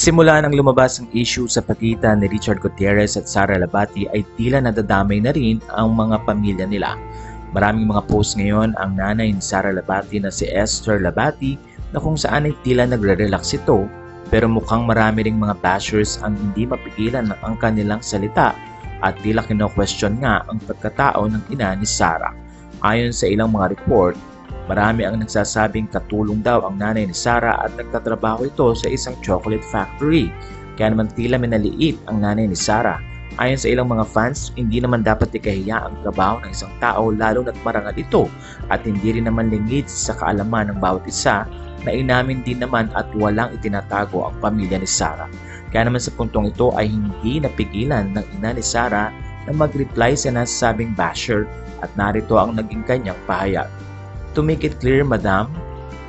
Simula nang lumabas ang issue sa pagitan ni Richard Gutierrez at Sara Labati ay tila nadadamay na rin ang mga pamilya nila. Maraming mga post ngayon ang nanay ni Sara Labati na si Esther Labati na kung saan ay tila nagre-relax ito, pero mukhang marami ring mga bashers ang hindi mapigilan ng ang kanilang salita at tila kino-question nga ang pagkatao ng ina ni Sara. Ayon sa ilang mga report, marami ang nagsasabing katulong daw ang nanay ni Sara at nagtatrabaho ito sa isang chocolate factory. Kaya naman tila minaliit ang nanay ni Sara. Ayon sa ilang mga fans, hindi naman dapat ikahiya ang trabaho ng isang tao lalo na't marangal ito at hindi rin naman lingid sa kaalaman ng bawat isa na inamin din naman at walang itinatago ang pamilya ni Sara. Kaya naman sa puntong ito ay hindi napigilan ng ina ni Sara na mag-reply sa nasasabing basher at narito ang naging kanyang pahayag. To make it clear, madam,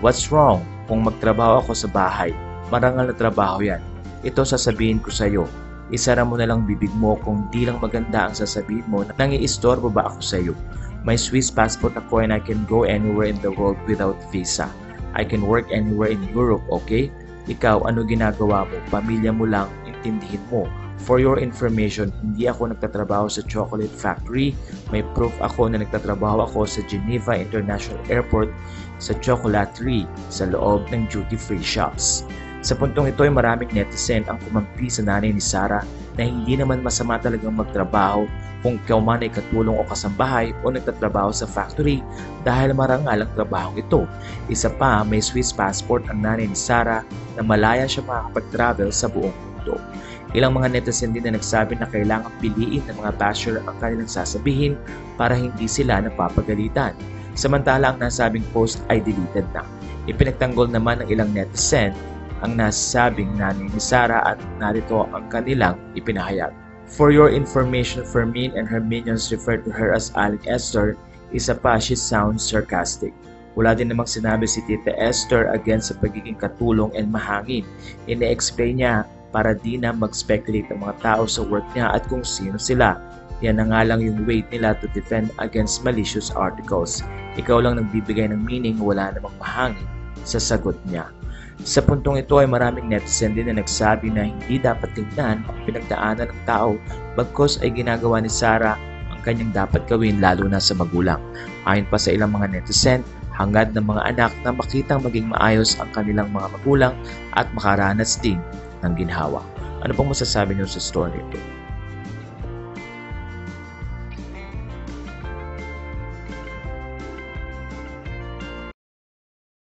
what's wrong kung magtrabaho ako sa bahay? Marangal na trabaho yan. Ito sasabihin ko sa iyo. Isara mo na lang bibig mo kung di lang maganda ang sasabihin mo na nangiistorbo ba ako sa iyo. May Swiss passport ako and I can go anywhere in the world without visa. I can work anywhere in Europe, okay? Ikaw, ano ginagawa mo? Pamilya mo lang, intindihin mo. For your information, hindi ako nagtatrabaho sa chocolate factory. May proof ako na nagtatrabaho ako sa Geneva International Airport sa chocolaterie sa loob ng duty-free shops. Sa puntong ito ay maraming netizen ang kumampi sa nanay ni Sara na hindi naman masama talagang magtrabaho kung ikaw man ay katulong o kasambahay o nagtatrabaho sa factory dahil marangal ang trabaho ito. Isa pa, may Swiss passport ang nanay ni Sara na malaya siya makakapag-travel sa buong mundo. Ilang mga netizen din na nagsabi na kailangan piliin ng mga basher ang kanilang sasabihin para hindi sila napapagalitan. Samantala ang nasabing post ay deleted na. Ipinagtanggol naman ng ilang netizen ang nasabing nanay ni Sara at narito ang kanilang ipinahayag. For your information, Fermin and her minions refer to her as Aling Esther. Isa pa, she sounds sarcastic. Wala din namang sinabi si Tita Esther against sa pagiging katulong and mahangin. Ine-explain niya para di na mag-speculate ang mga tao sa work niya at kung sino sila. Yan na nga lang yung way nila to defend against malicious articles. Ikaw lang nagbibigay ng meaning, wala namang mahangin sa sagot niya. Sa puntong ito ay maraming netizen din na nagsabi na hindi dapat tingnan ang pinagdaanan ng tao bagkus ay ginagawa ni Sara ang kanyang dapat gawin lalo na sa magulang. Ayon pa sa ilang mga netizen, hangad ng mga anak na makitang maging maayos ang kanilang mga magulang at makaranas din ng ginhawa. Ano pong masasabi niyo sa story ito?